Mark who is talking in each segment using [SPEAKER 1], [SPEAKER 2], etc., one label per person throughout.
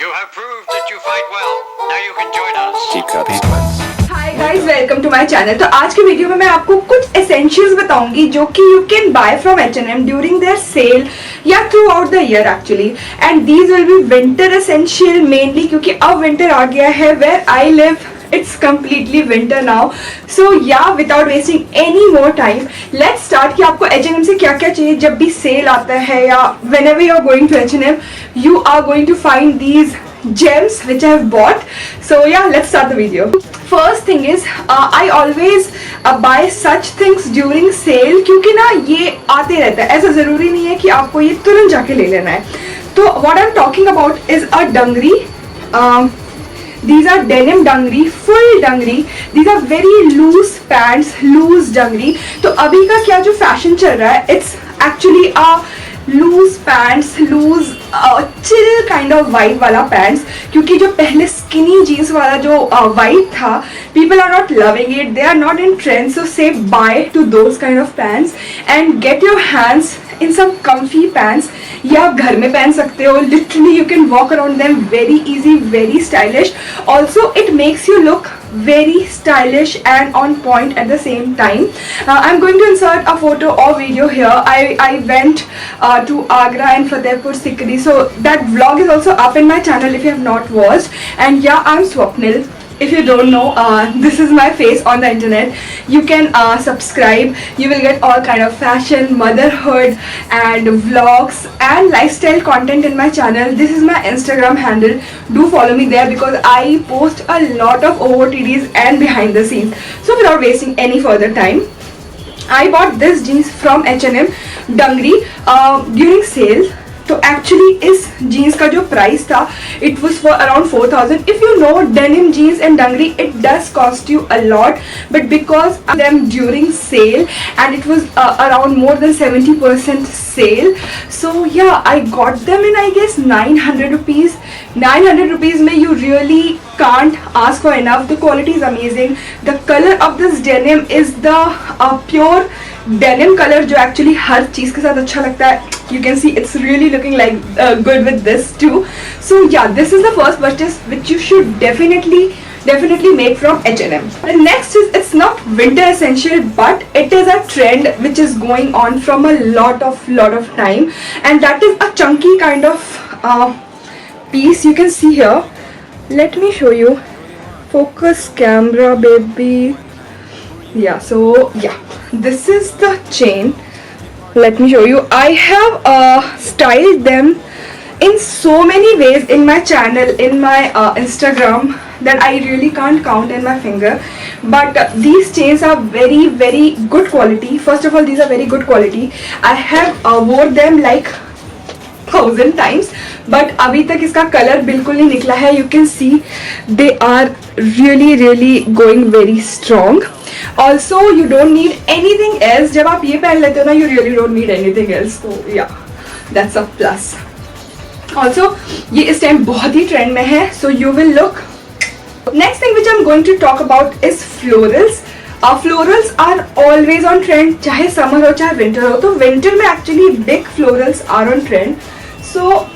[SPEAKER 1] You have proved that you fight well. Now you can join us.
[SPEAKER 2] Keep cups.
[SPEAKER 3] Hi guys, welcome to my channel. तो आज के video में मैं आपको कुछ एसेंशियल्स बताऊंगी जो कि you can buy from H&M during their sale या throughout the year actually, and these will be winter essential mainly, क्योंकि अब विंटर आ गया है। Where I live it's completely winter now, so yeah, without wasting any more time, let's start कि आपको H&M से क्या क्या चाहिए जब भी सेल आता है, या whenever you are going to H&M you are going to find these gems which I have bought. So yeah, let's start the video. First thing is I always buy such things during sale, क्योंकि ना ये आते रहता है, ऐसा ज़रूरी नहीं है कि आपको ये तुरंत जाके ले लेना है। तो what I'm talking about is a dangri. These are denim dangri, full dangri. These are very loose pants, loose dangri. तो अभी का क्या जो फैशन चल रहा है, it's actually a loose pants, loose chill kind of vibe वाला pants, क्योंकि जो पहले skinny jeans वाला जो vibe था, people are not loving it, they are not in trend, so say bye to those kind of pants and get your hands in some comfy pants. ये आप घर में पहन सकते हो, literally you can walk around them very easy, very stylish. Also it makes you look very stylish and on point at the same time. I'm going to insert a photo or video here. I went to Agra and Fatehpur Sikri, so that vlog is also up in my channel if you have not watched. And yeah, I'm Swapnil. If you don't know, this is my face on the internet. You can subscribe. You will get all kind of fashion, motherhood and vlogs and lifestyle content in my channel. This is my Instagram handle. Do follow me there because I post a lot of OOTDs and behind the scenes. So without wasting any further time, I bought this jeans from H&M Dangri during sale. तो actually इस jeans का जो price था, it was for around 4000. If you know denim jeans and dungaree, it does cost you a lot, but because them during sale and it was around more than 70% sale, so yeah I got them in I guess 900 rupees. 900 rupees में you really can't ask for enough. The quality is amazing. The color of this denim is the pure denim color, जो actually हर चीज़ के साथ अच्छा लगता है. You can see it's really looking like good with this too. So yeah, this is the first purchase which you should definitely make from H&M. The next is, it's not winter essential, but it is a trend which is going on from a lot of time, and that is a chunky kind of piece. You can see here, let me show you, focus camera baby. Yeah, so yeah, this is the chain. Let me show you. I have styled them in so many ways in my channel, in my Instagram, that I really can't count in my finger, but these chains are very good quality. First of all, these are very good quality. I have wore them like 1000 times, but अभी तक इसका colour बिल्कुल नहीं निकला है. You can see they are really going very strong. Also you don't need anything else. जब आप ये पहन लेते हो ना, you really don't need anything else. So yeah, that's a plus. Also ये इस टाइम बहुत ही ट्रेंड में है, so you will look. Next thing which I'm going to talk about is florals. Florals are always on trend, चाहे summer हो चाहे winter हो. तो winter में actually big florals are on trend. So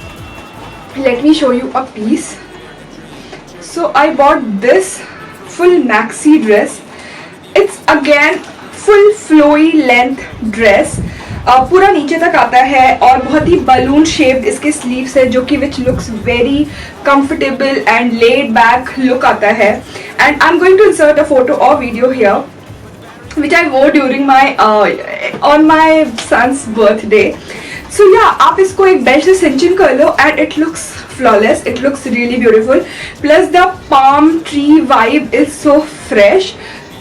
[SPEAKER 3] let me show you a piece. So I bought this full maxi dress. It's again full flowy length dress. पूरा नीचे तक आता है और बहुत ही बलून शेप्ड इसके स्लीव्स है, जो कि which looks very comfortable and laid back look आता है. And I am going to insert a photo और video here which I wore during my on my son's birthday. So yeah, आप इसको एक बेल्ट से सिंचन कर लो and it looks flawless. It looks really beautiful. Plus the palm tree vibe is so fresh.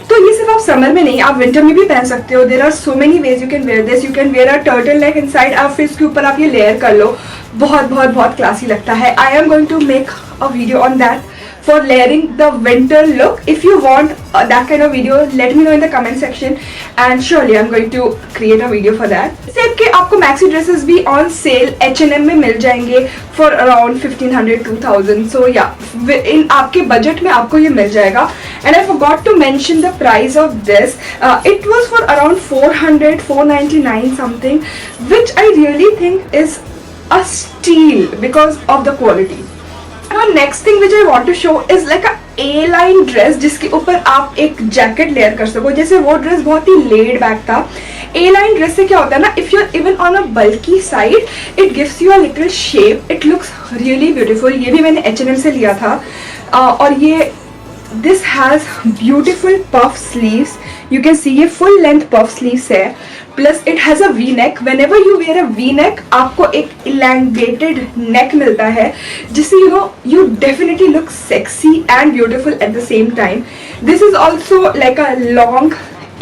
[SPEAKER 3] तो ये सिर्फ आप समर में नहीं, आप विंटर में भी पहन सकते हो. There are so many ways you can wear this. You can wear a turtle neck inside, आप फिर इसके ऊपर आप ये लेयर कर लो. बहुत क्लासी लगता है. I am going to make a video on that for layering the winter look. If you want that kind of video, let me know in the comment section and surely I'm going to create a video for that. Same के आपको maxi dresses भी on sale H&M में मिल जाएंगे for around 1500-2000. So yeah, इन आपके budget में आपको ये मिल जाएगा. And I forgot to mention the price of this. It was for around 499 something, which I really think is a steal because of the quality. Next thing which I want to show is like a A line dress जिसके ऊपर आप एक jacket layer कर सको. जैसे वो dress बहुत ही laid back था. ए लाइन ड्रेस से क्या होता है ना, if you are even on a bulky side it gives you a little shape. It looks really beautiful. ये भी मैंने H&M से लिया था. और ये this has beautiful puff sleeves. You can see ये फुल लेंथ पफ स्लीव्स है. Plus it has a V neck. Whenever you wear a V neck आपको एक इलैंगेटेड नेक मिलता है जिससे you definitely look sexy and beautiful at the same time. This is also like a long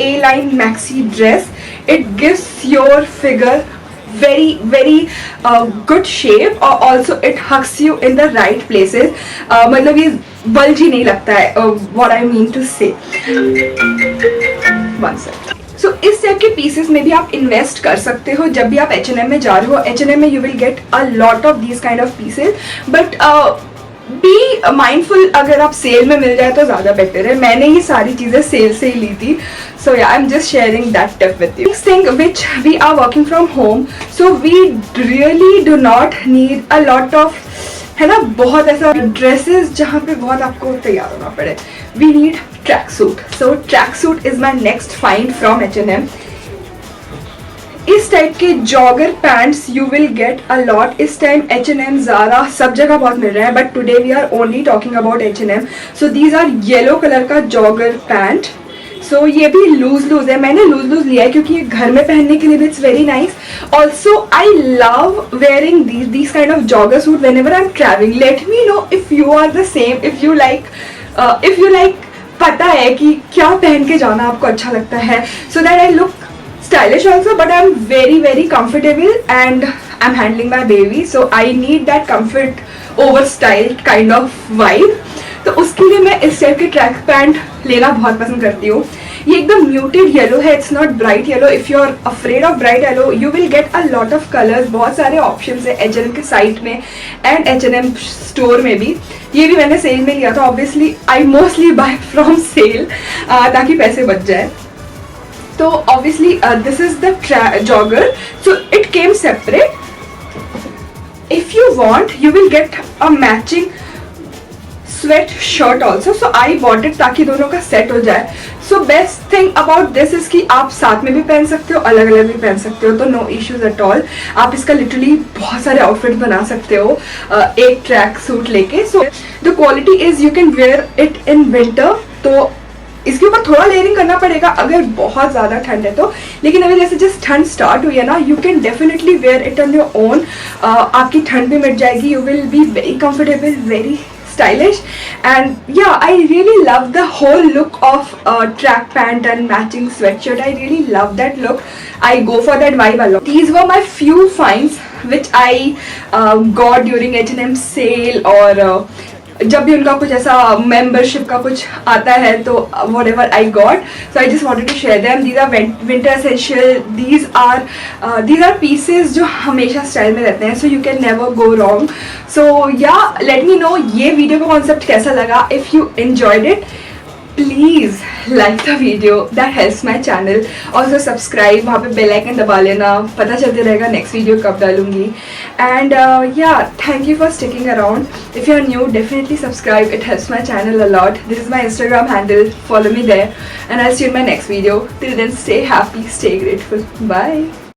[SPEAKER 3] A-line maxi dress. It gives your figure very good shape और also it hugs you in the right places. मतलब ये bulgy नहीं लगता है. What I mean to say. One second. So इस type के pieces में भी आप इन्वेस्ट कर सकते हो. जब भी आप H&M में जा रहे हो, H&M में you will get a lot of these kind of pieces. But be mindful, अगर आप सेल में मिल जाए तो ज़्यादा बेटर है. मैंने ये सारी चीज़ें सेल से ही ली थी. So yeah I am just sharing that tip with you. Next thing which we are working from home, so we really do not need a lot of, है ना, बहुत ऐसा ड्रेसेस जहाँ पे बहुत आपको तैयार होना पड़े. We need track suit. So track suit is my next find from H&M. इस टाइप के jogger pants you will get a lot. इस टाइम H&M, Zara सब जगह बहुत मिल रहे हैं. But today we are only talking about H&M. So these are yellow colour का जॉगर पैंट. सो ये भी लूज है. मैंने लूज लिया है क्योंकि ये घर में पहनने के लिए भी it's very nice. Also I love wearing these kind of jogger suit whenever I'm traveling. Let me know if you are the same, if you like पता है कि क्या पहन के जाना आपको अच्छा लगता है. So that I look stylish also, but I'm very comfortable and I'm handling my baby, so I need that comfort over style kind of vibe. तो उसके लिए मैं इस टाइप के ट्रैक पैंट लेना बहुत पसंद करती हूँ. ये एकदम म्यूटेड येलो है. It's not bright yellow. If you are afraid of bright yellow you will get a lot of colours. बहुत सारे ऑप्शंस है H&M के साइट में एंड H&M स्टोर में भी. ये भी मैंने सेल में लिया था. Obviously I mostly buy from sale ताकि पैसे बच जाए. तो obviously this is the jogger. So it came separate. If you want you will get a matching sweat shirt also. So I bought it ताकि दोनों का सेट हो जाए. So best thing about this is कि आप साथ में भी पहन सकते हो, अलग अलग भी पहन सकते हो. तो नो इश्यूज एट ऑल. आप इसका लिटरली बहुत सारे आउटफिट बना सकते हो एक ट्रैक सूट लेके. So the quality is you can where it in winter. तो इसके ऊपर थोड़ा लेयरिंग करना पड़ेगा अगर बहुत ज़्यादा ठंड है तो. लेकिन अभी जैसे जस्ट ठंड स्टार्ट हुई है ना, you can definitely wear it on your own. आपकी ठंड भी मिट जाएगी. You will be very comfortable, very stylish, and yeah, I really love the whole look of track pant and matching sweatshirt. I really love that look. I go for that vibe a lot. These were my few finds which I got during H&M sale or जब भी उनका कुछ ऐसा membership का कुछ आता है तो whatever I got. So I just wanted to share them. These are winter essential. These are pieces जो हमेशा स्टाइल में रहते हैं. So you can never go wrong. So yeah, let me know ये वीडियो का कॉन्सेप्ट कैसा लगा. If you enjoyed it, please like the video. That helps my channel. Also subscribe. वहाँ पे बेल आइकन दबा लेना. पता चलते रहेगा नेक्स्ट वीडियो कब डालूंगी. And yeah, thank you for sticking around. If you are new, definitely subscribe. It helps my channel a lot. This is my Instagram handle. Follow me there. And I'll see you in my next video. Till then, stay happy, stay grateful. Bye.